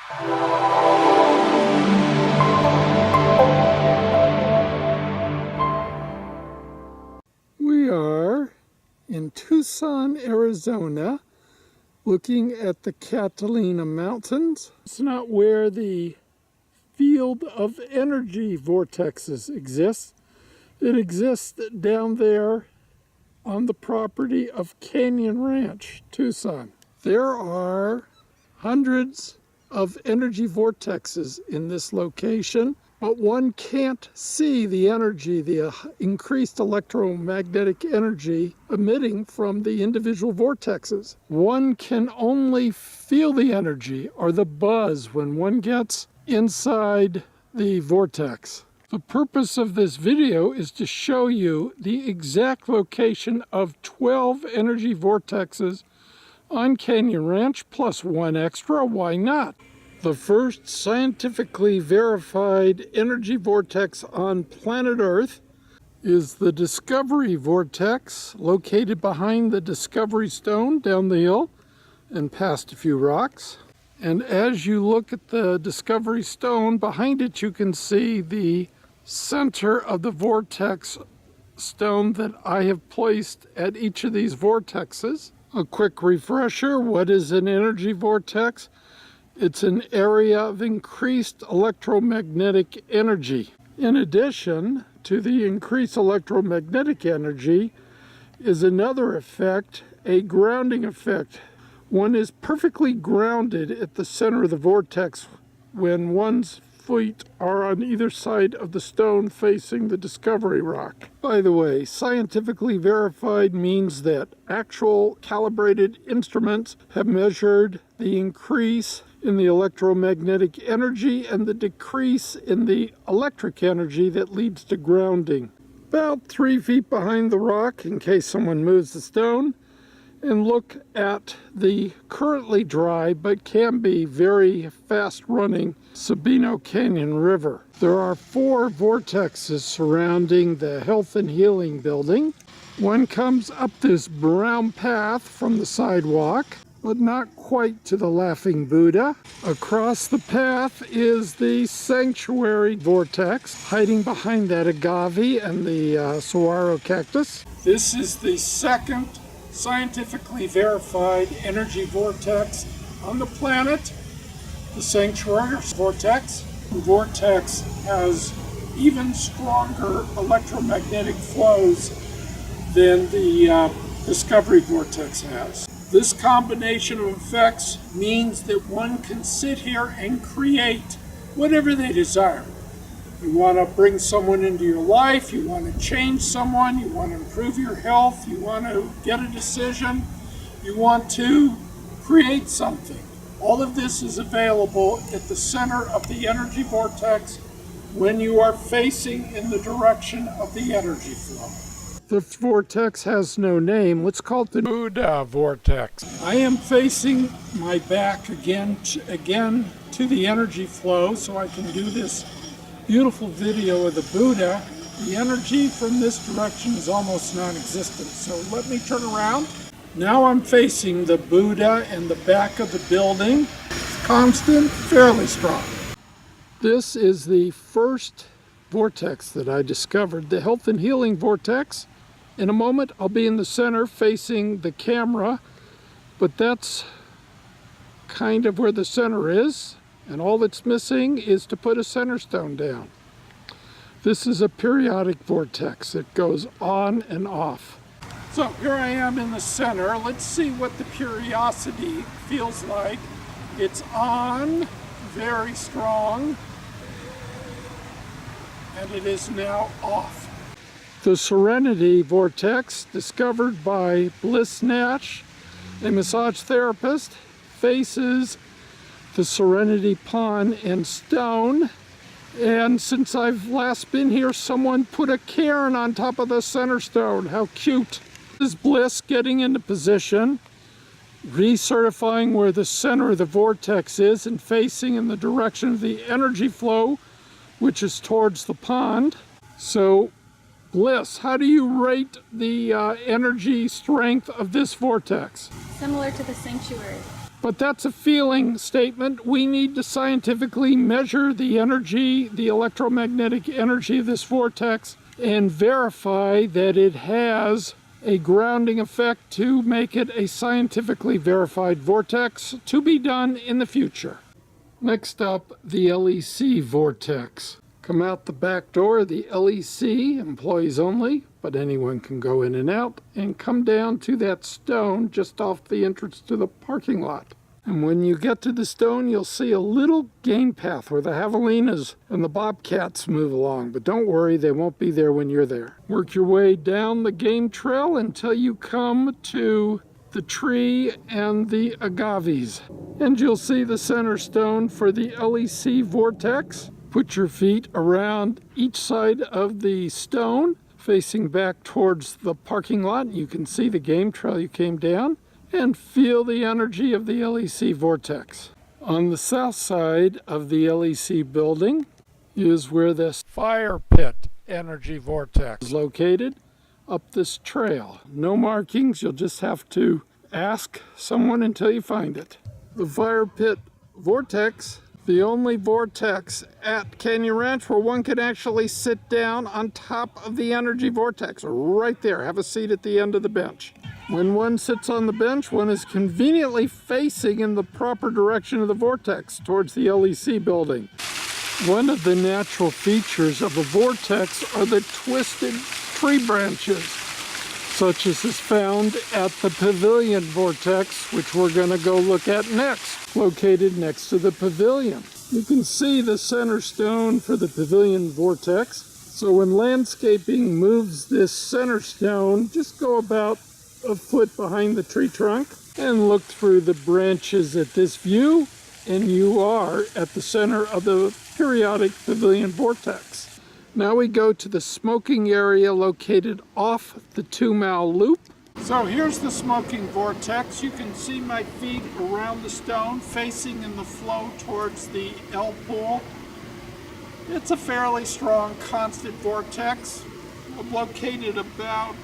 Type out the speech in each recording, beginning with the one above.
We are in Tucson, Arizona, looking at the Catalina Mountains. It's not where the field of energy vortexes exists. It exists down there on the property of Canyon Ranch, Tucson. There are hundreds of energy vortexes in this location, but one can't see the energy, the increased electromagnetic energy emitting from the individual vortexes. One can only feel the energy or the buzz when one gets inside the vortex. The purpose of this video is to show you the exact location of 12 energy vortexes on Canyon Ranch, plus one extra. Why not? The first scientifically verified energy vortex on planet Earth is the Discovery Vortex, located behind the Discovery Stone down the hill and past a few rocks. And as you look at the Discovery Stone, behind it you can see the center of the vortex stone that I have placed at each of these vortexes. A quick refresher, what is an energy vortex? It's an area of increased electromagnetic energy. In addition to the increased electromagnetic energy is another effect, a grounding effect. One is perfectly grounded at the center of the vortex when one's feet are on either side of the stone facing the Discovery Rock. By the way, scientifically verified means that actual calibrated instruments have measured the increase in the electromagnetic energy and the decrease in the electric energy that leads to grounding. About 3 feet behind the rock, in case someone moves the stone, and look at the currently dry but can be very fast running Sabino Canyon River. There are 4 vortexes surrounding the Health and Healing building. One comes up this brown path from the sidewalk, but not quite to the Laughing Buddha. Across the path is the Sanctuary Vortex, hiding behind that agave and the saguaro cactus. This is the second scientifically verified energy vortex on the planet, the Sanctuary Vortex. The vortex has even stronger electromagnetic flows than the Discovery Vortex has. This combination of effects means that one can sit here and create whatever they desire. You want to bring someone into your life, you want to change someone, you want to improve your health, you want to get a decision, you want to create something. All of this is available at the center of the energy vortex when you are facing in the direction of the energy flow. The vortex has no name. Let's call it the Buddha Vortex. I am facing my back again to the energy flow so I can do this beautiful video of the Buddha. The energy from this direction is almost non-existent. So let me turn around. Now I'm facing the Buddha and the back of the building. Constant, fairly strong. This is the first vortex that I discovered, the Health and Healing Vortex. In a moment, I'll be in the center facing the camera, but that's kind of where the center is. And all that's missing is to put a center stone down. This is a periodic vortex. It goes on and off. So here I am in the center. Let's see what the periodicity feels like. It's on, very strong, and it is now off. The Serenity Vortex, discovered by Bliss Hash, a massage therapist, faces the Serenity Pond and Stone. And since I've last been here, someone put a cairn on top of the center stone. How cute. This is Bliss getting into position, recertifying where the center of the vortex is and facing in the direction of the energy flow, which is towards the pond. So, Bliss, how do you rate the energy strength of this vortex? Similar to the Sanctuary. But that's a feeling statement. We need to scientifically measure the energy, the electromagnetic energy of this vortex, and verify that it has a grounding effect to make it a scientifically verified vortex, to be done in the future. Next up, the LEC vortex. Come out the back door of the LEC, employees only, but anyone can go in and out, and come down to that stone just off the entrance to the parking lot. And when you get to the stone, you'll see a little game path where the javelinas and the bobcats move along, but don't worry, they won't be there when you're there. Work your way down the game trail until you come to the tree and the agaves, and you'll see the center stone for the LEC vortex. Put your feet around each side of the stone, facing back towards the parking lot. You can see the game trail you came down, and feel the energy of the LEC vortex. On the south side of the LEC building is where this fire pit energy vortex is located, up this trail. No markings, you'll just have to ask someone until you find it. The fire pit vortex, the only vortex at Canyon Ranch where one can actually sit down on top of the energy vortex, right there. Have a seat at the end of the bench. When one sits on the bench, one is conveniently facing in the proper direction of the vortex towards the LEC building. One of the natural features of a vortex are the twisted tree branches, such as is found at the Pavilion Vortex, which we're going to go look at next, located next to the pavilion. You can see the center stone for the Pavilion Vortex. So when landscaping moves this center stone, just go about a foot behind the tree trunk and look through the branches at this view, and you are at the center of the Periodic Pavilion Vortex. Now we go to the smoking area located off the 2-mile loop. So here's the smoking vortex. You can see my feet around the stone facing in the flow towards the L pool. It's a fairly strong constant vortex. Located about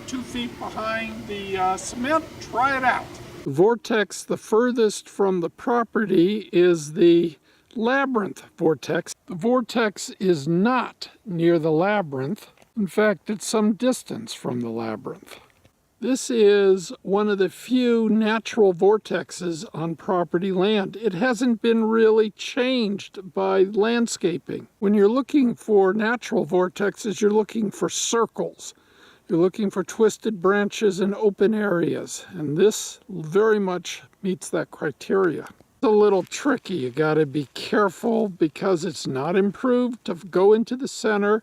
2 feet behind the cement. Try it out. The vortex the furthest from the property is the Labyrinth Vortex. The vortex is not near the labyrinth. In fact, it's some distance from the labyrinth. This is one of the few natural vortexes on property land. It hasn't been really changed by landscaping. When you're looking for natural vortexes, you're looking for circles. You're looking for twisted branches and open areas, and this very much meets that criteria. It's a little tricky. You got to be careful because it's not improved to go into the center,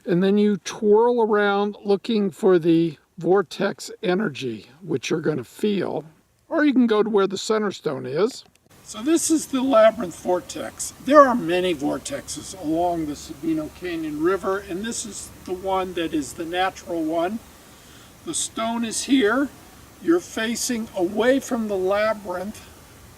and then you twirl around looking for the vortex energy, which you're going to feel, or you can go to where the center stone is. So this is the Labyrinth Vortex. There are many vortexes along the Sabino Canyon River, and this is the one that is the natural one. The stone is here. You're facing away from the labyrinth,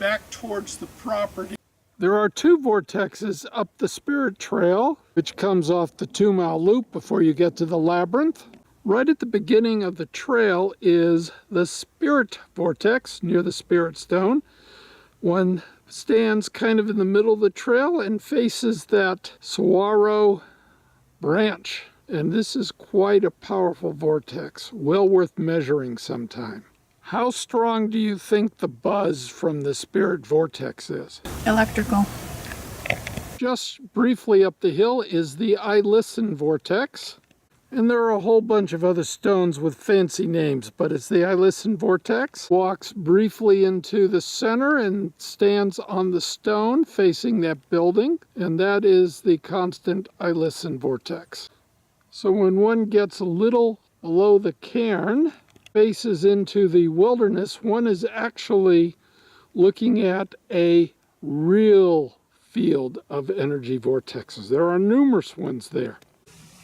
back towards the property. There are 2 vortexes up the Spirit Trail, which comes off the 2-mile loop before you get to the labyrinth. Right at the beginning of the trail is the Spirit Vortex near the Spirit Stone. One stands kind of in the middle of the trail and faces that saguaro branch. And this is quite a powerful vortex, well worth measuring sometime. How strong do you think the buzz from the Spirit Vortex is? Electrical. Just briefly up the hill is the I Listen Vortex. And there are a whole bunch of other stones with fancy names, but it's the I Listen Vortex. Walks briefly into the center and stands on the stone facing that building, and that is the constant I Listen Vortex. So when one gets a little below the cairn, faces into the wilderness, one is actually looking at a real field of energy vortexes. There are numerous ones there.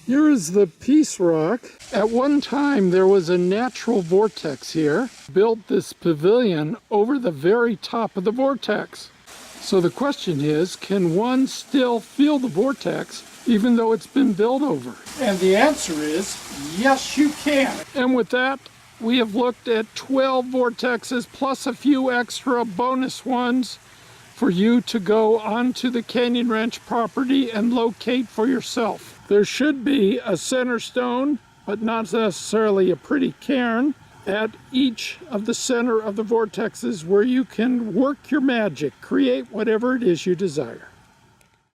Here is the Peace Rock. At one time there was a natural vortex here. Built this pavilion over the very top of the vortex. So the question is, can one still feel the vortex even though it's been built over? And the answer is, yes you can. And with that, we have looked at 12 vortexes plus a few extra bonus ones for you to go onto the Canyon Ranch property and locate for yourself. There should be a center stone, but not necessarily a pretty cairn, at each of the center of the vortexes where you can work your magic, create whatever it is you desire.